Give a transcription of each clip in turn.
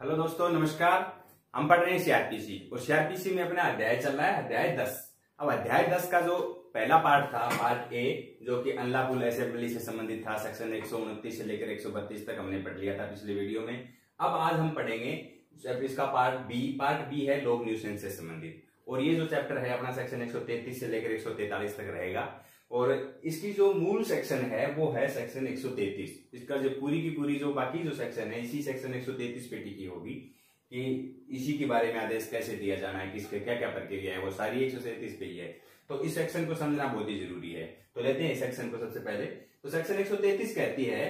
Hello दोस्तों, नमस्कार। हम पढ़ रहे हैं सीआरपीसी और सीआरपीसी में अपना अध्याय चल रहा है अध्याय 10। अब अध्याय 10 का जो पहला पार्ट था, पार्ट ए, जो कि अनलॉफुल असेंबली से संबंधित था, सेक्शन 129 से लेकर 132 तक हमने पढ़ लिया था पिछले वीडियो में। अब आज हम पढ़ेंगे इसका पार्ट बी। पार्ट बी है लोक न्यूसेंस से संबंधित, और ये जो चैप्टर है अपना सेक्शन 133 से लेकर 143 तक रहेगा। और इसकी जो मूल सेक्शन है वो है सेक्शन 133। इसका जो पूरी की पूरी जो बाकी जो सेक्शन है इसी सेक्शन 133 पे टिकी होगी कि इसी के बारे में आदेश कैसे दिया जाना है, किसके क्या क्या प्रक्रिया है, वो सारी 137 पे ही है। तो इस सेक्शन को समझना बहुत ही जरूरी है। तो लेते हैं इस सेक्शन को सबसे पहले। तो सेक्शन 133 कहती है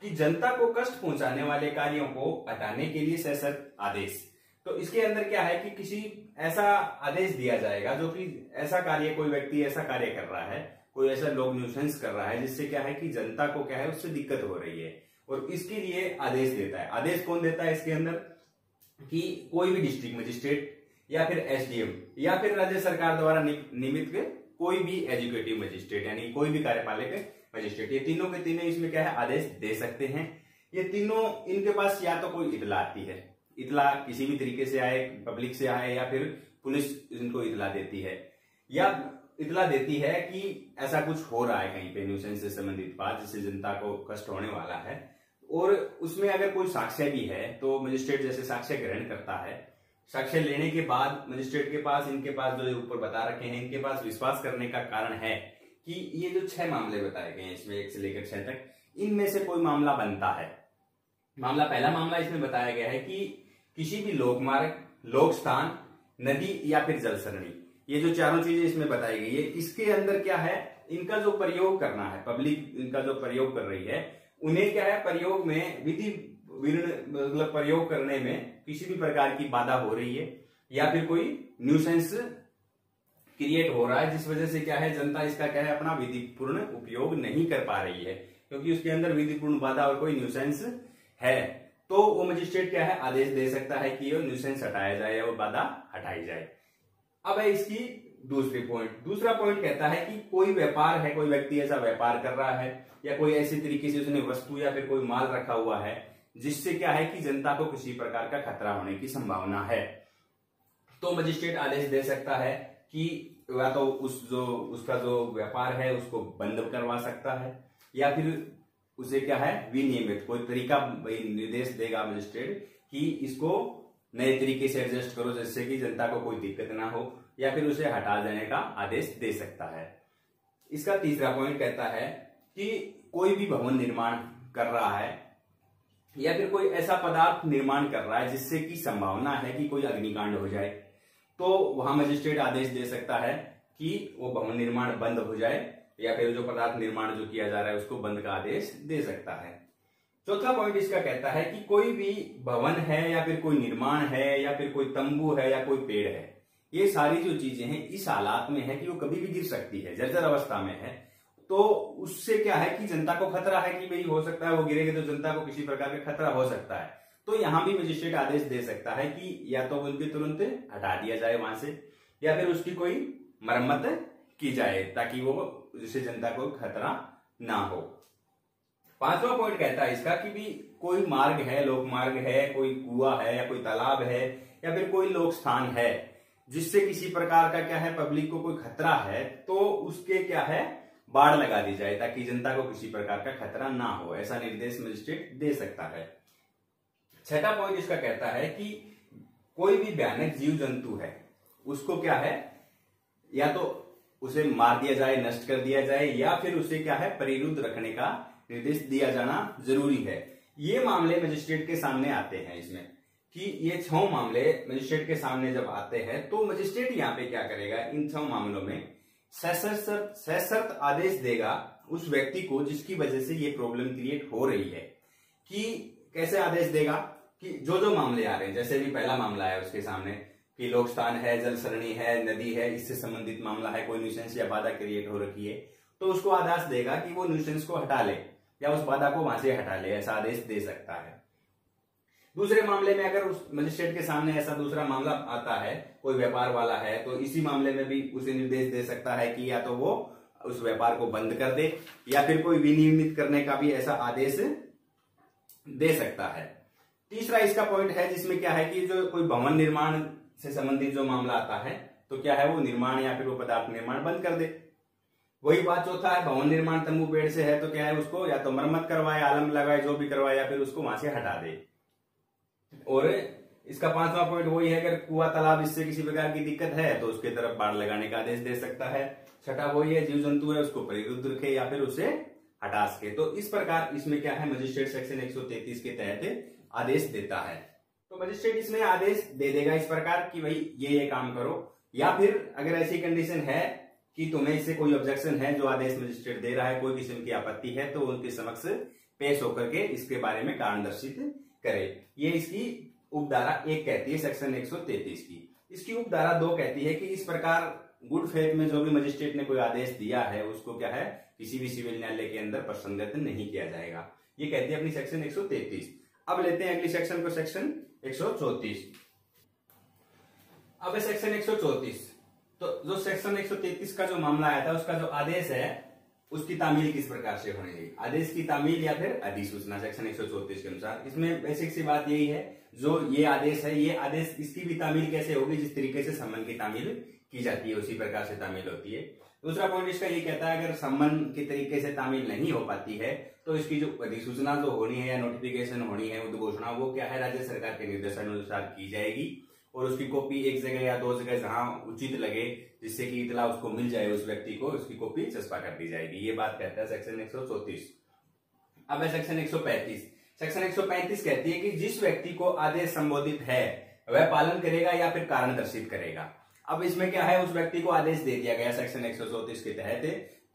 कि जनता को कष्ट पहुंचाने वाले कार्यों को हटाने के लिए सशर्त आदेश। तो इसके अंदर क्या है कि किसी ऐसा आदेश दिया जाएगा जो कि ऐसा कार्य, कोई व्यक्ति ऐसा कार्य कर रहा है, कोई ऐसा लोक न्यूसेंस कर रहा है जिससे क्या है कि जनता को क्या है उससे दिक्कत हो रही है, और इसके लिए आदेश देता है। आदेश कौन देता है इसके अंदर कि कोई भी डिस्ट्रिक्ट मजिस्ट्रेट या फिर एसडीएम या फिर राज्य सरकार द्वारा नियमित कोई भी एजुकेटिव मजिस्ट्रेट, यानी कोई भी कार्यपालक मजिस्ट्रेट, ये तीनों के तीनों इसमें क्या है आदेश दे सकते हैं। ये तीनों, इनके पास या तो कोई इतला आती है, इतला किसी भी तरीके से आए, पब्लिक से आए, या फिर पुलिस इनको इतला देती है, या इतला देती है कि ऐसा कुछ हो रहा है कहीं पे न्यूसेंस से संबंधित बात जिससे जनता को कष्ट होने वाला है। और उसमें अगर कोई साक्ष्य भी है तो मजिस्ट्रेट जैसे साक्ष्य ग्रहण करता है। साक्ष्य लेने के बाद मजिस्ट्रेट के पास, इनके पास जो ऊपर बता रखे हैं, इनके पास विश्वास करने का कारण है कि ये जो 6 मामले बताए गए हैं इसमें 1 से लेकर 6 तक, इनमें से कोई मामला बनता है। पहला मामला इसमें बताया गया है कि किसी भी लोकमार्ग, लोक स्थान, नदी या फिर जल सरणी, ये जो चारों चीजें इसमें बताई गई है, इसके अंदर क्या है इनका जो प्रयोग करना है, पब्लिक इनका जो प्रयोग कर रही है, उन्हें क्या है प्रयोग में विधि मतलब प्रयोग करने में किसी भी प्रकार की बाधा हो रही है, या फिर कोई न्यूसेंस क्रिएट हो रहा है जिस वजह से क्या है जनता इसका क्या है अपना विधिपूर्ण उपयोग नहीं कर पा रही है, क्योंकि उसके अंदर विधिपूर्ण बाधा और कोई न्यूसेंस है। तो वो मजिस्ट्रेट क्या है आदेश दे सकता है कि ये न्यूसेंस हटाया जाए और बाधा हटाई जाए। अब है इसकी दूसरा पॉइंट कहता है कि कोई व्यापार है, कोई व्यक्ति ऐसा व्यापार कर रहा है, या कोई ऐसी तरीके से उसने वस्तु या फिर कोई माल रखा हुआ है जिससे क्या है कि जनता को किसी प्रकार का खतरा होने की संभावना है, तो मजिस्ट्रेट आदेश दे सकता है कि या तो उसका जो व्यापार है उसको बंद करवा सकता है, या फिर उसे क्या है विनियमित कोई तरीका निर्देश देगा मजिस्ट्रेट कि इसको नए तरीके से एडजस्ट करो जिससे कि जनता को कोई दिक्कत ना हो, या फिर उसे हटा देने का आदेश दे सकता है। इसका तीसरा पॉइंट कहता है कि कोई भी भवन निर्माण कर रहा है या फिर कोई ऐसा पदार्थ निर्माण कर रहा है जिससे कि संभावना है कि कोई अग्निकांड हो जाए, तो वहां मजिस्ट्रेट आदेश दे सकता है कि वो भवन निर्माण बंद हो जाए, या फिर जो पदार्थ निर्माण जो किया जा रहा है उसको बंद का आदेश दे सकता है। चौथा पॉइंट इसका कहता है कि कोई भी भवन है या फिर कोई निर्माण है या फिर कोई तंबू है या कोई पेड़ है, ये सारी जो चीजें हैं इस हालात में है कि वो कभी भी गिर सकती है, जर्जर अवस्था में है, तो उससे क्या है कि जनता को खतरा है कि भाई हो सकता है वो गिरेगी तो जनता को किसी प्रकार का खतरा हो सकता है। तो यहां भी मजिस्ट्रेट आदेश दे सकता है कि या तो उनके तुरंत हटा दिया जाए वहां से, या फिर उसकी कोई मरम्मत की जाए ताकि वो जिससे जनता को खतरा ना हो। पांचवा पॉइंट कहता है इसका कि भी कोई मार्ग है, लोक मार्ग है, कोई कुआं है या कोई तालाब है या फिर कोई लोक स्थान है जिससे किसी प्रकार का क्या है पब्लिक को कोई खतरा है, तो उसके क्या है बाड़ लगा दी जाए ताकि जनता को किसी प्रकार का खतरा ना हो, ऐसा निर्देश मजिस्ट्रेट दे सकता है। छठा पॉइंट इसका कहता है कि कोई भी भयानक जीव जंतु है उसको क्या है या तो उसे मार दिया जाए, नष्ट कर दिया जाए, या फिर उसे क्या है परिरुद्ध रखने का निर्देश दिया जाना जरूरी है। ये मामले मजिस्ट्रेट के सामने आते हैं इसमें कि ये 6 मामले मजिस्ट्रेट के सामने जब आते हैं तो मजिस्ट्रेट यहाँ पे क्या करेगा, इन 6 मामलों में सशर्त आदेश देगा उस व्यक्ति को जिसकी वजह से ये प्रॉब्लम क्रिएट हो रही है। कि कैसे आदेश देगा कि जो मामले आ रहे हैं, जैसे भी पहला मामला है उसके सामने कि लोक स्थान है, जल सरणी है, नदी है, इससे संबंधित मामला है, कोई न्यूसेंस या बाधा क्रिएट हो रखी है, तो उसको आदेश देगा कि वो न्यूसेंस को हटा ले या उस बाधा को वहां से हटा ले, ऐसा आदेश दे सकता है। दूसरे मामले में अगर उस मजिस्ट्रेट के सामने ऐसा दूसरा मामला आता है, कोई व्यापार वाला है, तो इसी मामले में भी उसे निर्देश दे सकता है कि या तो वो उस व्यापार को बंद कर दे या फिर कोई विनियमित करने का भी ऐसा आदेश दे सकता है। तीसरा इसका पॉइंट है जिसमें क्या है कि जो कोई भवन निर्माण से संबंधित जो मामला आता है तो क्या है वो निर्माण या फिर वो पदार्थ निर्माण बंद कर दे। वही बात चौथा है, भवन निर्माण तंबू पेड़ से है तो क्या है उसको या तो मरम्मत करवाए, आलम लगाए, जो भी करवाए, या फिर उसको वहां से हटा दे। और इसका पांचवा पॉइंट वही है, अगर कुआं तालाब इससे किसी प्रकार की दिक्कत है तो उसके तरफ बाढ़ लगाने का आदेश दे सकता है। छठा वही है, जीव जंतु है उसको परिरुद्ध रखे या फिर उसे हटा सके। तो इस प्रकार इसमें क्या है मजिस्ट्रेट सेक्शन 133 के तहत आदेश देता है। तो मजिस्ट्रेट इसमें आदेश दे देगा इस प्रकार कि भाई ये काम करो, या फिर अगर ऐसी कंडीशन है कि तुम्हें इससे कोई ऑब्जेक्शन है, जो आदेश मजिस्ट्रेट दे रहा है कोई किस्म की आपत्ति है, तो उनके समक्ष पेश होकर के इसके बारे में कारण दर्शित करे। ये इसकी उपधारा 1 कहती है सेक्शन 133 की। इसकी उपधारा 2 कहती है कि इस प्रकार गुड फेथ में जो भी मजिस्ट्रेट ने कोई आदेश दिया है उसको क्या है किसी भी सिविल न्यायालय के अंदर प्रसंगत नहीं किया जाएगा। ये कहती है अपनी सेक्शन 133। अब लेते हैं अगली सेक्शन को, सेक्शन 134। अब सेक्शन 134, तो जो सेक्शन 133 का जो मामला आया था उसका जो आदेश है उसकी तामील किस प्रकार से होनी चाहिए, आदेश की तामील या फिर अधिसूचना सेक्शन 134 के अनुसार। इसमें बेसिक सी बात यही है, जो ये आदेश है ये आदेश इसकी भी तामील कैसे होगी, जिस तरीके से सम्मन की तामील की जाती है उसी प्रकार से तामील होती है। दूसरा पॉइंट इसका ये कहता है अगर सम्मन के तरीके से तामील नहीं हो पाती है तो इसकी जो अधिसूचना जो होनी है या नोटिफिकेशन होनी है उद्घोषणा, वो क्या है राज्य सरकार के निर्देशानुसार की जाएगी और उसकी कॉपी एक जगह या 2 जगह जहां उचित लगे जिससे कि इतला उसको मिल जाए उस व्यक्ति को, उसकी कॉपी चस्पा कर दी जाएगी। ये बात कहता है सेक्शन 134। अब है सेक्शन 135। सेक्शन 135 कहती है कि जिस व्यक्ति को आदेश संबोधित है वह पालन करेगा या फिर कारण दर्शित करेगा। अब इसमें क्या है, उस व्यक्ति को आदेश दे दिया गया सेक्शन 134 के तहत,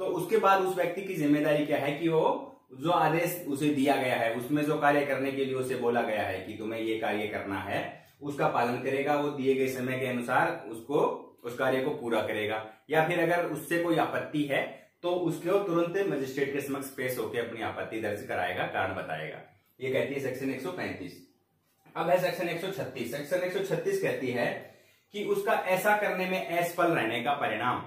तो उसके बाद उस व्यक्ति की जिम्मेदारी क्या है कि वो जो आदेश उसे दिया गया है उसमें जो कार्य करने के लिए उसे बोला गया है कि तुम्हें ये कार्य करना है उसका पालन करेगा, वो दिए गए समय के अनुसार उसको उस कार्य को पूरा करेगा। या फिर अगर उससे कोई आपत्ति है तो उसको तुरंत मजिस्ट्रेट के समक्ष पेश होकर अपनी आपत्ति दर्ज कराएगा, कारण बताएगा। ये कहती है सेक्शन 135। अब है सेक्शन 136। सेक्शन 136 कहती है कि उसका ऐसा करने में असफल रहने का परिणाम,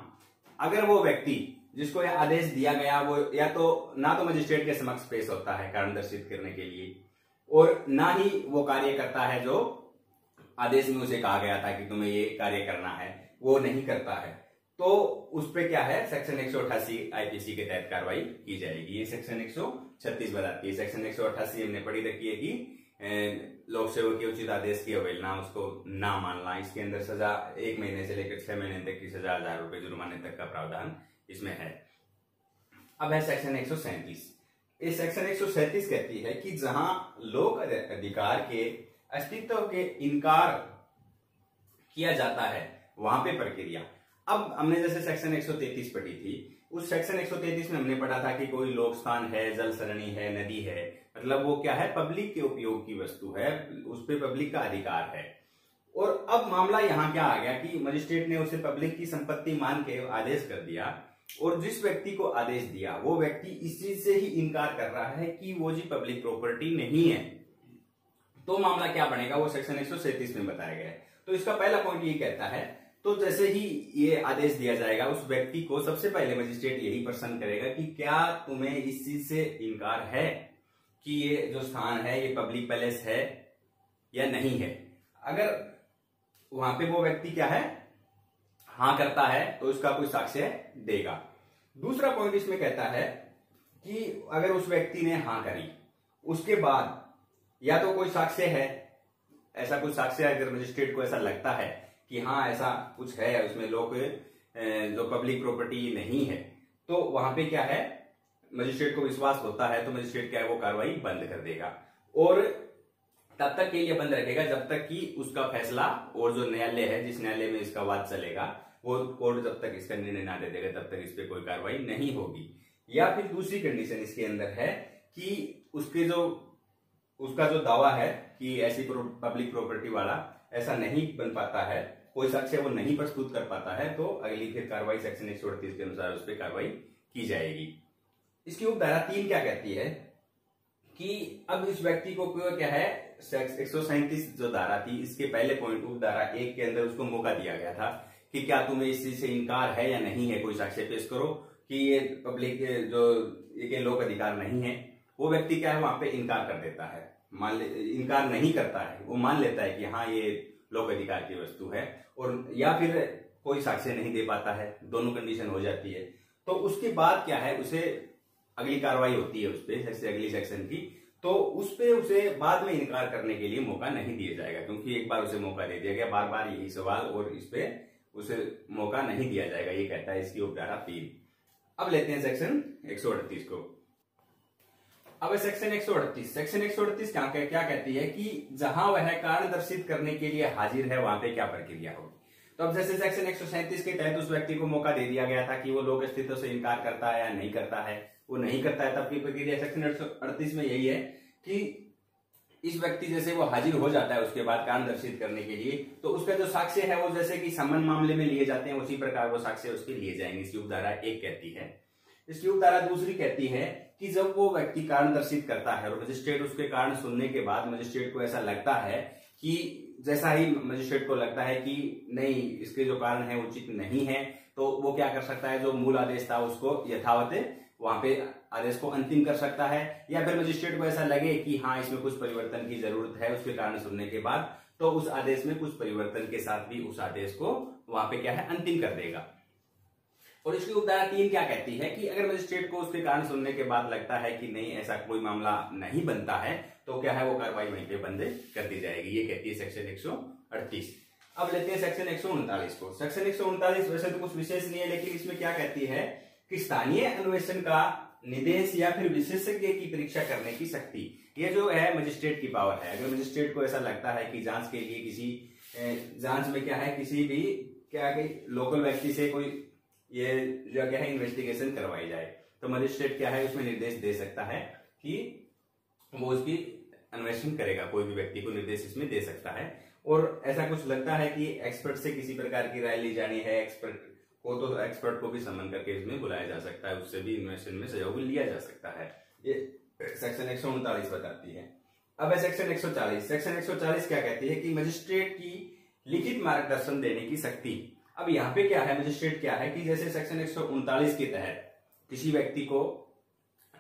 अगर वो व्यक्ति जिसको यह आदेश दिया गया वो या तो ना तो मजिस्ट्रेट के समक्ष पेश होता है कारण दर्शित करने के लिए, और ना ही वो कार्य करता है जो आदेश में उसे कहा गया था कि तुम्हें ये कार्य करना है, वो नहीं करता है, तो उस पे क्या है सेक्शन 188 आईपीसी के तहत कार्रवाई की जाएगी। ये सेक्शन 136 बताती है। सेक्शन 188 हमने पढ़ी रखी है कि लोक सेवक के उचित आदेश की अवहेलना, उसको ना मानना, इसके अंदर सजा 1 महीने से लेकर 6 महीने तक की सजा, 1000 रुपए जुर्माने तक का प्रावधान इसमें है। अब है सेक्शन 137। इस सेक्शन 137 कहती है कि जहां लोक अधिकार के अस्तित्व के इनकार किया जाता है वहां पे प्रक्रिया। अब हमने जैसे सेक्शन 133 पढ़ी थी, उस सेक्शन 133 में हमने पढ़ा था कि कोई लोक स्थान है, जल सरणी है, नदी है, मतलब वो क्या है पब्लिक के उपयोग की वस्तु है, उस पर पब्लिक का अधिकार है। और अब मामला यहाँ क्या आ गया कि मजिस्ट्रेट ने उसे पब्लिक की संपत्ति मान के आदेश कर दिया, और जिस व्यक्ति को आदेश दिया वो व्यक्ति इस चीज से ही इनकार कर रहा है कि वो जी पब्लिक प्रॉपर्टी नहीं है, तो मामला क्या बनेगा वो सेक्शन 137 में बताया गया है। तो इसका पहला पॉइंट ये कहता है, तो जैसे ही ये आदेश दिया जाएगा उस व्यक्ति को सबसे पहले मजिस्ट्रेट यही प्रश्न करेगा कि क्या तुम्हें इस चीज से इनकार है कि ये जो स्थान है ये पब्लिक पैलेस है या नहीं है। अगर वहां पे वो व्यक्ति क्या है हाँ करता है तो इसका कोई साक्ष्य देगा। दूसरा पॉइंट इसमें कहता है कि अगर उस व्यक्ति ने हाँ करी उसके बाद या तो कोई साक्ष्य है, ऐसा कुछ साक्ष्य अगर मजिस्ट्रेट को ऐसा लगता है कि हाँ ऐसा कुछ है उसमें लोग जो पब्लिक प्रॉपर्टी नहीं है, तो वहां पे क्या है मजिस्ट्रेट को विश्वास होता है तो मजिस्ट्रेट क्या है वो कार्रवाई बंद कर देगा, और तब तक के लिए बंद रखेगा जब तक कि उसका फैसला और जो न्यायालय है जिस न्यायालय में इसका वाद चलेगा वो कोर्ट जब तक इसका निर्णय ना दे देगा तब तक इस पे कोई कार्रवाई नहीं होगी। या फिर दूसरी कंडीशन इसके अंदर है कि उसका जो दावा है कि ऐसी पब्लिक प्रॉपर्टी वाला ऐसा नहीं बन पाता है, कोई साक्ष्य वो नहीं प्रस्तुत कर पाता है, तो अगली फिर कार्रवाई सेक्शन 138 के अनुसार उस पर कार्रवाई की जाएगी। इसकी उपधारा 3 क्या कहती है कि अब इस व्यक्ति को क्या है 137 जो धारा थी इसके पहले पॉइंट उपधारा 1 के अंदर उसको मौका दिया गया था कि क्या तुम्हें इस चीज से इनकार है या नहीं है, कोई साक्ष्य पेश करो कि ये पब्लिक जो ये लोक अधिकार नहीं है। वो व्यक्ति क्या है वहां पे इनकार कर देता है, इनकार नहीं करता है, वो मान लेता है कि हाँ ये लोक अधिकार की वस्तु है, और या फिर कोई साक्ष्य नहीं दे पाता है, दोनों कंडीशन हो जाती है, तो उसके बाद क्या है, उसे अगली कार्रवाई होती है उस पर, जैसे अगली सेक्शन की, तो उस पे उसे बाद में इनकार करने के लिए मौका नहीं दिया जाएगा, क्योंकि एक बार उसे मौका दे दिया गया, बार बार यही सवाल, और इस पे उसे मौका नहीं दिया जाएगा, ये कहता है इसकी उपधारा 3। अब लेते हैं सेक्शन 138 को। अब सेक्शन 138 क्या कहती है कि जहां वह कारण दर्शित करने के लिए हाजिर है वहां पे क्या प्रक्रिया होगी। तो अब जैसे सेक्शन 137 के तहत उस व्यक्ति को मौका दे दिया गया था कि वो लोक अस्तित्व से इनकार करता है या नहीं करता है, वो नहीं करता है, तब की प्रक्रिया सेक्शन 138 में यही है कि इस व्यक्ति जैसे वो हाजिर हो जाता है उसके बाद कारण दर्शित करने के लिए, तो उसका जो साक्ष्य है वो जैसे कि सम्मन मामले में लिए जाते हैं, उसी प्रकार वो साक्ष्य उसके लिए जाएंगे। इसकी उपधारा 1 कहती है। इसकी उपधारा 2 कहती है कि जब वो व्यक्ति कारण दर्शित करता है और मजिस्ट्रेट उसके कारण सुनने के बाद मजिस्ट्रेट को ऐसा लगता है कि जैसा ही मजिस्ट्रेट को लगता है कि नहीं इसके जो कारण है उचित नहीं है, तो वो क्या कर सकता है, जो मूल आदेश था उसको यथावत वहां पे आदेश को अंतिम कर सकता है, या फिर मजिस्ट्रेट को ऐसा लगे कि हाँ इसमें कुछ परिवर्तन की जरूरत है उसके कारण सुनने के बाद, तो उस आदेश में कुछ परिवर्तन के साथ भी उस आदेश को वहां पे क्या है अंतिम कर देगा। और इसकी उपधारा 3 क्या कहती है कि अगर मजिस्ट्रेट को उसके कारण सुनने के बाद लगता है कि नहीं ऐसा कोई मामला नहीं बनता है, तो क्या है वो कार्रवाई वहीं पे बंद कर दी जाएगी, ये कहती है सेक्शन 138। अब लेते हैं सेक्शन 139 को। सेक्शन 139 वैसे तो कुछ विशेष नहीं है, लेकिन इसमें क्या कहती है कि स्थानीय अन्वेषण का निर्देश या फिर विशेषज्ञ की परीक्षा करने की शक्ति, ये जो है मजिस्ट्रेट की पावर है। अगर मजिस्ट्रेट को ऐसा लगता है कि जांच के लिए किसी जांच में क्या है किसी भी क्या लोकल व्यक्ति से कोई ये जो क्या है इन्वेस्टिगेशन करवाई जाए, तो मजिस्ट्रेट क्या है उसमें निर्देश दे सकता है कि वो उसकी अन्वेषण करेगा, कोई भी व्यक्ति को निर्देश इसमें दे सकता है। और ऐसा कुछ लगता है कि एक्सपर्ट से किसी प्रकार की राय ली जानी है, एक्सपर्ट को तो एक्सपर्ट को भी समन करके इसमें बुलाया जा सकता है, उससे भी इन्वेस्टिगेशन में सहयोग लिया जा सकता है। ये सेक्शन 139 बताती है। अब है सेक्शन 140। सेक्शन 140 क्या कहती है कि मजिस्ट्रेट की लिखित मार्गदर्शन देने की शक्ति। अब यहाँ पे क्या है, मजिस्ट्रेट क्या है कि जैसे सेक्शन 139 के तहत किसी व्यक्ति को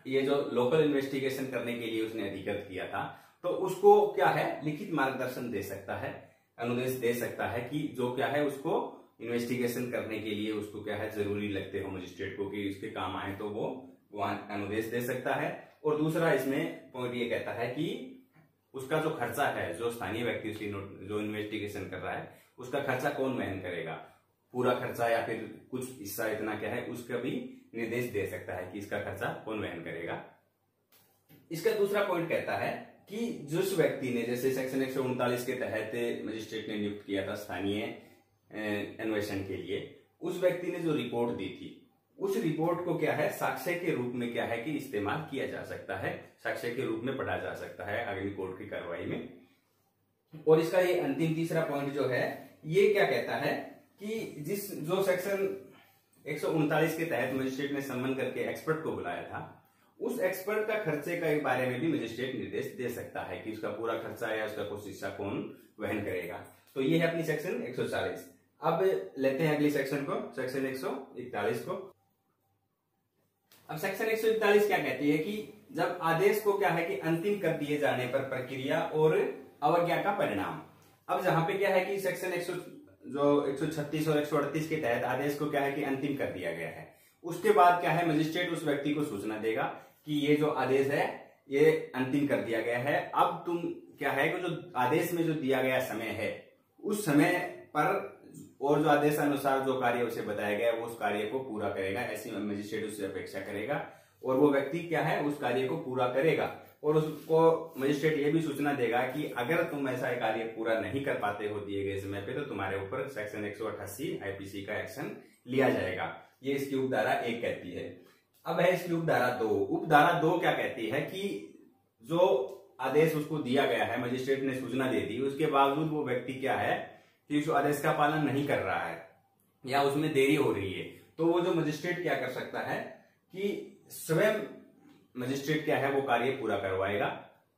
ये जो लोकल इन्वेस्टिगेशन करने के लिए उसने अधिकृत किया था, तो उसको क्या है लिखित मार्गदर्शन दे सकता है, अनुदेश दे सकता है कि जो क्या है उसको इन्वेस्टिगेशन करने के लिए उसको क्या है जरूरी लगते हो मजिस्ट्रेट को कि इसके काम आए, तो वो वहां अनुदेश दे सकता है। और दूसरा इसमें पॉइंट ये कहता है कि उसका जो खर्चा है, जो स्थानीय व्यक्ति उसकी जो इन्वेस्टिगेशन कर रहा है उसका खर्चा कौन वहन करेगा, पूरा खर्चा या फिर कुछ हिस्सा इतना क्या है, उसका भी निर्देश दे सकता है कि इसका खर्चा कौन वहन करेगा। इसका दूसरा पॉइंट कहता है कि जिस व्यक्ति ने जैसे सेक्शन 139 के तहत मजिस्ट्रेट ने नियुक्त किया था स्थानीय अन्वेषण के लिए, उस व्यक्ति ने जो रिपोर्ट दी थी उस रिपोर्ट को क्या है साक्ष्य के रूप में क्या है कि इस्तेमाल किया जा सकता है, साक्ष्य के रूप में पढ़ा जा सकता है अगली कोर्ट की कार्रवाई में। और इसका ये अंतिम तीसरा पॉइंट जो है ये क्या कहता है कि जो सेक्शन 139 के तहत मजिस्ट्रेट ने सम्मन करके एक्सपर्ट को बुलाया था, उस एक्सपर्ट का खर्चे के बारे में भी मजिस्ट्रेट निर्देश दे सकता है कि उसका पूरा खर्चा या उसका कुछ हिस्सा कौन वहन करेगा। तो ये है अपनी सेक्शन 140। अब लेते हैं अगली सेक्शन को, सेक्शन 141 को। अब सेक्शन 141 क्या कहती है कि जब आदेश को क्या है कि अंतिम कर दिए जाने पर प्रक्रिया और अवज्ञा का परिणाम। अब जहां पे क्या है कि सेक्शन 136 और 138 के तहत आदेश को क्या है कि अंतिम कर दिया गया है, उसके बाद क्या है मजिस्ट्रेट उस व्यक्ति को सूचना देगा कि ये जो आदेश है ये अंतिम कर दिया गया है, अब तुम क्या है कि जो आदेश में जो दिया गया समय है उस समय पर और जो आदेश अनुसार जो कार्य उसे बताया गया वो उस कार्य को पूरा करेगा, ऐसी मजिस्ट्रेट उससे अपेक्षा करेगा। और वो व्यक्ति क्या है उस कार्य को पूरा करेगा और उसको मजिस्ट्रेट ये भी सूचना देगा कि अगर तुम ऐसा कार्य पूरा नहीं कर पाते हो दिए गए समय पे, तो तुम्हारे ऊपर सेक्शन 188 आईपीसी का एक्शन लिया जाएगा। ये इसकी उपधारा 1 कहती है। अब है इसकी उपधारा 2। उपधारा 2 क्या कहती है कि जो आदेश उसको दिया गया है, मजिस्ट्रेट ने सूचना दे दी, उसके बावजूद वो व्यक्ति क्या है कि उस आदेश का पालन नहीं कर रहा है या उसमें देरी हो रही है, तो वो जो मजिस्ट्रेट क्या कर सकता है कि स्वयं मजिस्ट्रेट क्या है वो कार्य पूरा करवाएगा,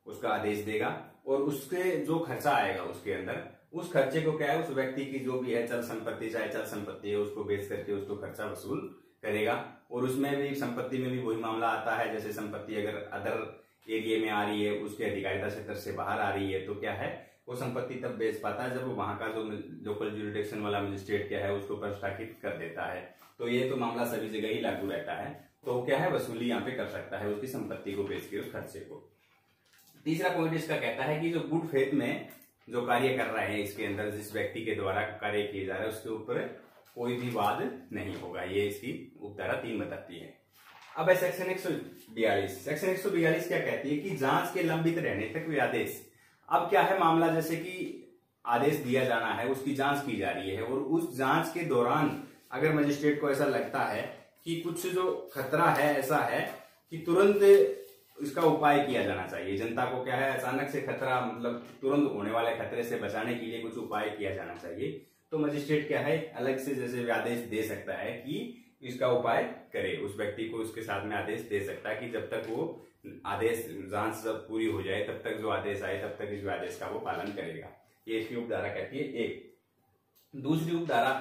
उसका आदेश देगा और उसके जो खर्चा आएगा उसके अंदर, उस खर्चे को क्या है उस व्यक्ति की जो भी है चल संपत्ति, चाहे चल संपत्ति है, उसको बेच करके उसको खर्चा वसूल करेगा। और उसमें भी संपत्ति में भी वही मामला आता है, जैसे संपत्ति अगर अदर एरिया में आ रही है, उसके अधिकारिता क्षेत्र से बाहर आ रही है, तो क्या है वो संपत्ति तब बेच पाता है जब वो वहां का जो लोकल ज्यूरिडिक्शन वाला मजिस्ट्रेट क्या है उसको प्रस्तावित कर देता है। तो ये तो मामला सभी जगह ही लागू रहता है। तो क्या है वसूली यहाँ पे कर सकता है उसकी संपत्ति को बेच के उस खर्चे को। तीसरा पॉइंट इसका कहता है कि जो गुड फेथ में जो कार्य कर रहे हैं इसके अंदर जिस व्यक्ति के द्वारा कार्य किए जा रहे हैं उसके ऊपर कोई भी वाद नहीं होगा। ये इसकी उपधारा 3 बताती है। अब है सेक्शन 142। सेक्शन 142 क्या कहती है कि जांच के लंबित रहने तक वे आदेश। अब क्या है मामला, जैसे कि आदेश दिया जाना है, उसकी जांच की जा रही है और उस जांच के दौरान अगर मजिस्ट्रेट को ऐसा लगता है कि कुछ जो खतरा है ऐसा है कि तुरंत इसका उपाय किया जाना चाहिए, जनता को क्या है अचानक से खतरा मतलब तुरंत होने वाले खतरे से बचाने के लिए कुछ उपाय किया जाना चाहिए, तो मजिस्ट्रेट क्या है अलग से जैसे आदेश दे सकता है कि इसका उपाय करे। उस व्यक्ति को उसके साथ में आदेश दे सकता है कि जब तक वो आदेश जांच जब पूरी हो जाए तब तक जो आदेश आए तब तक इस आदेश का वो पालन करेगा। ये इसकी उपधारा कहती है एक। दूसरी उपधारा,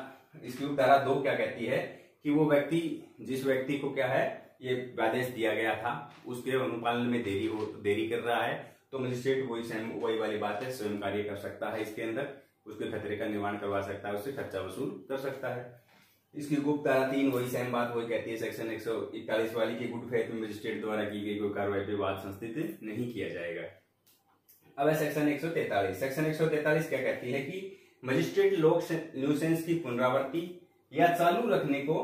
इसकी उपधारा 2 क्या कहती है कि वो व्यक्ति जिस व्यक्ति को क्या है ये आदेश दिया गया था उसके अनुपालन में देरी कर रहा है, तो मजिस्ट्रेट वही वाली बात है, स्वयं कार्य कर सकता है इसके अंदर, उसके खतरे का निवारण करवा सकता है, उससे खर्चा वसूल कर सकता है। इसकी उपधारा 3 वही सेम बात वही कहती है सेक्शन 141 वाली की गुड फेथ में मजिस्ट्रेट द्वारा की गई कोई कार्रवाई पे वाद संस्थित नहीं किया जाएगा। अब है सेक्शन 143। सेक्शन 143 क्या कहती है कि मजिस्ट्रेट लोक न्यूसेंस की पुनरावृत्ति या चालू रखने को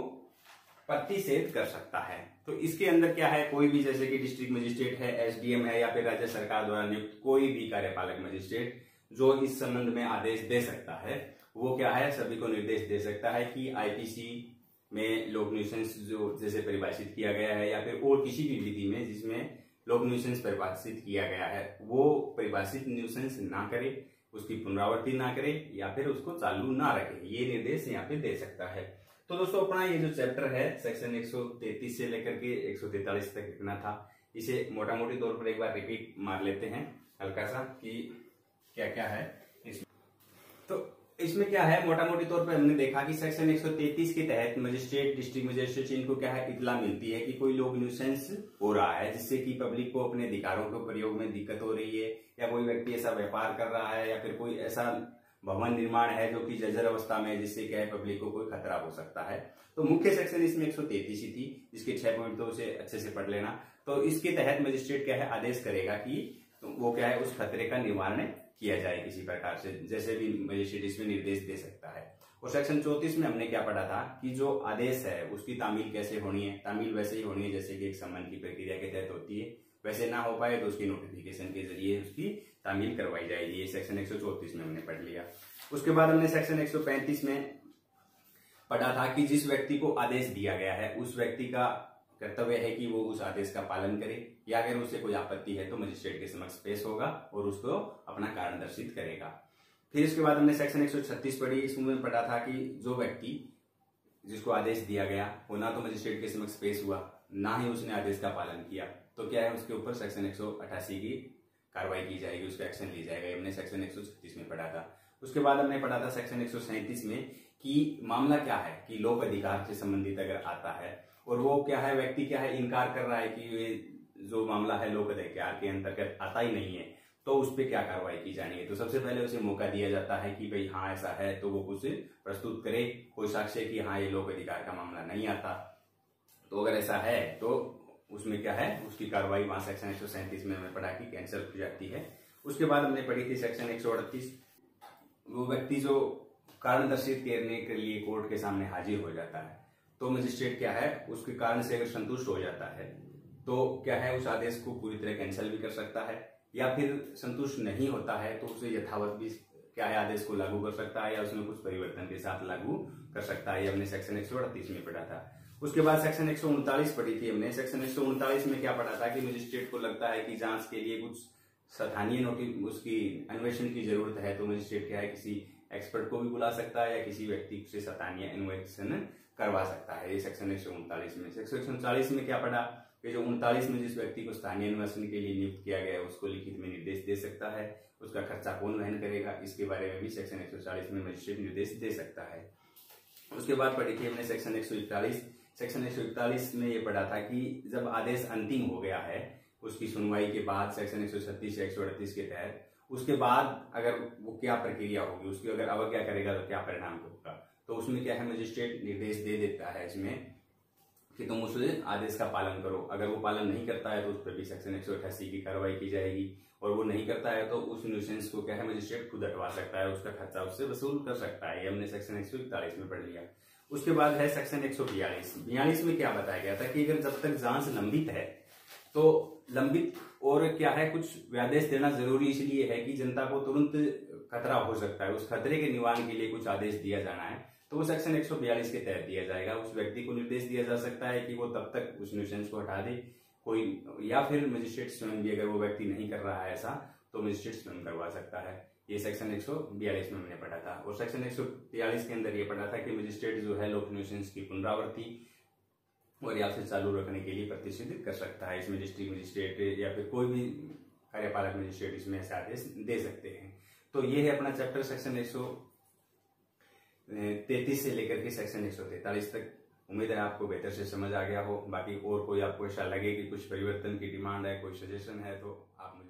प्रतिषेध कर सकता है। तो इसके अंदर क्या है कोई भी जैसे कि डिस्ट्रिक्ट मजिस्ट्रेट है, एसडीएम है या फिर राज्य सरकार द्वारा नियुक्त कोई भी कार्यपालक मजिस्ट्रेट जो इस संबंध में आदेश दे सकता है, वो क्या है सभी को निर्देश दे सकता है कि आईपीसी में लोक न्यूसेंस जो जैसे परिभाषित किया गया है या फिर और किसी भी विधि में जिसमें लोक न्यूसेंस परिभाषित किया गया है वो परिभाषित न्यूसेंस ना करे, उसकी पुनरावृत्ति ना करे या फिर उसको चालू ना रखे, ये निर्देश यहाँ पे दे सकता है। तो दोस्तों अपना ये जो चैप्टर है सेक्शन 133 से लेकर के 143 तक इतना था, इसे मोटा मोटी तौर पर एक बार रिपीट मार लेते हैं हल्का सा कि क्या क्या है इसमें। तो इसमें क्या है मोटा मोटी तौर पर हमने देखा कि सेक्शन 133 के तहत मजिस्ट्रेट डिस्ट्रिक्ट मजिस्ट्रेट इनको क्या है इतला मिलती है कि कोई लोग न्यूसेंस हो रहा है जिससे कि पब्लिक को अपने अधिकारों के प्रयोग में दिक्कत हो रही है, या कोई व्यक्ति ऐसा व्यापार कर रहा है या फिर कोई ऐसा भवन निर्माण है जो कि जर्जर अवस्था में है जिससे क्या है पब्लिक को कोई खतरा हो सकता है। तो मुख्य सेक्शन इसमें 133 ही थी जिसके 6 पॉइंट तो उसे अच्छे से पढ़ लेना। तो इसके तहत मजिस्ट्रेट क्या है आदेश करेगा कि वो क्या है उस खतरे का निवारण किया जाए किसी प्रकार से, जैसे भी मजिस्ट्रेट इसमें निर्देश दे सकता है। और सेक्शन 34 में हमने क्या पढ़ा था कि जो आदेश है उसकी तामील कैसे होनी है, तामील वैसे ही होनी है जैसे कि एक सम्मन की प्रक्रिया के तहत होती है, वैसे ना हो पाए तो उसकी नोटिफिकेशन के जरिए उसकी तामील करवाई जाएगी। ये सेक्शन 134 में हमने पढ़ लिया। उसके बाद हमने सेक्शन 135 में पढ़ा था कि जिस व्यक्ति को आदेश दिया गया है उस व्यक्ति का कर्तव्य है कि वो उस आदेश का पालन करे, या अगर उससे कोई आपत्ति है तो मजिस्ट्रेट के समक्ष पेश होगा और उसको अपना कारण दर्शित करेगा। फिर इसके बाद हमने सेक्शन 136 पढ़ी। इसमें पढ़ा था कि जो व्यक्ति जिसको आदेश दिया गया वो ना तो मजिस्ट्रेट के समक्ष पेश हुआ ना ही उसने आदेश का पालन किया, तो क्या है उसके ऊपर सेक्शन 188 की कार्रवाई की जाएगी, उसका एक्शन ली जाएगा। हमने सेक्शन 136 में पढ़ा था। उसके बाद हमने पढ़ा था सेक्शन 137 में कि मामला क्या है कि लोक अधिकार से संबंधित अगर आता है और वो क्या है व्यक्ति क्या है इनकार कर रहा है कि ये जो मामला है लोक अधिकार के अंतर्गत आता ही नहीं है, तो उस पर क्या कार्रवाई की जानी है। तो सबसे पहले उसे मौका दिया जाता है कि भाई हाँ ऐसा है तो वो कुछ प्रस्तुत करे, कोई साक्ष्य कि हाँ ये लोक अधिकार का मामला नहीं आता। तो अगर ऐसा है तो उसमें क्या है उसकी कार्रवाई वहां सेक्शन 137 में हमने पढ़ा कि कैंसिल हो जाती है। उसके बाद हमने पढ़ी थी सेक्शन 138, वो व्यक्ति जो कारण दर्शित करने के लिए कोर्ट के सामने हाजिर हो जाता है तो मजिस्ट्रेट क्या है उसके कारण से अगर संतुष्ट हो जाता है तो क्या है उस आदेश को पूरी तरह कैंसिल भी कर सकता है, या फिर संतुष्ट नहीं होता है तो उसे यथावत भी क्या है आदेश को लागू कर सकता है या उसमें कुछ परिवर्तन के साथ लागू कर सकता है। ये हमने सेक्शन 138 में पढ़ा था। उसके बाद सेक्शन 139 पढ़ी थी हमने। सेक्शन 139 में क्या पढ़ा था कि मजिस्ट्रेट को लगता है कि जांच के लिए कुछ स्थानीय नोटिस उसकी अन्वेषण की जरूरत है तो मजिस्ट्रेट क्या है किसी एक्सपर्ट को भी बुला सकता है या किसी व्यक्ति से स्थानीय अन्वेषण करवा सकता है। ये सेक्शन 139 में। सेक्शन 139 में क्या पढ़ा कि जो 39 में जिस व्यक्ति को स्थानीय अन्वेषण के लिए नियुक्त किया गया है उसको लिखित में निर्देश दे सकता है, उसका खर्चा कौन वहन करेगा इसके बारे में भी सेक्शन 140 में मजिस्ट्रेट निर्देश दे सकता है। उसके बाद पढ़ी थी हमने सेक्शन 141। सेक्शन 141 में ये पढ़ा था कि जब आदेश अंतिम हो गया है उसकी सुनवाई के बाद सेक्शन 136 या 138 के तहत, उसके बाद अगर वो क्या प्रक्रिया होगी, उसकी अगर अवज्ञा करेगा तो क्या परिणाम होगा, तो उसमें क्या है, मजिस्ट्रेट निर्देश दे देता है इसमें कि तुम उस आदेश का पालन करो। अगर वो पालन नहीं करता है तो उस पर भी सेक्शन 188 की कार्रवाई की जाएगी, और वो नहीं करता है तो उस न्यूसेंस को क्या है, मजिस्ट्रेट खुद हटवा सकता है, उसका खर्चा उससे वसूल कर सकता है। ये हमने सेक्शन 141 में पढ़ लिया। उसके बाद है सेक्शन 142 में क्या बताया गया था कि अगर जब तक जांच लंबित है तो लंबित और क्या है, कुछ व्यादेश देना जरूरी इसलिए है कि जनता को तुरंत खतरा हो सकता है, उस खतरे के निवारण के लिए कुछ आदेश दिया जाना है, तो वो सेक्शन 142 के तहत दिया जाएगा। उस व्यक्ति को निर्देश दिया जा सकता है कि वो तब तक उस न्यूसेंस को हटा दे कोई, या फिर मजिस्ट्रेट स्वयं भी, अगर वो व्यक्ति नहीं कर रहा है ऐसा तो मजिस्ट्रेट स्वयं करवा सकता है। ये सेक्शन 142 में हमने पढ़ा था। और सेक्शन 143 के अंदर ये पढ़ा था कि मजिस्ट्रेट जो है लोक न्यूसेंस की पुनरावृत्ति और या फिर चालू रखने के लिए प्रतिषेधित कर सकता है। इसमें डिस्ट्रिक्ट मजिस्ट्रेट या फिर कोई भी कार्यपालक मजिस्ट्रेट इसमें ऐसे आदेश दे सकते हैं। तो ये है अपना चैप्टर सेक्शन 133 से लेकर के सेक्शन 143 तक। उम्मीद है आपको बेहतर से समझ आ गया हो। बाकी और कोई आपको ऐसा लगे कि कुछ परिवर्तन की डिमांड है, कोई सजेशन है, तो आप मुझे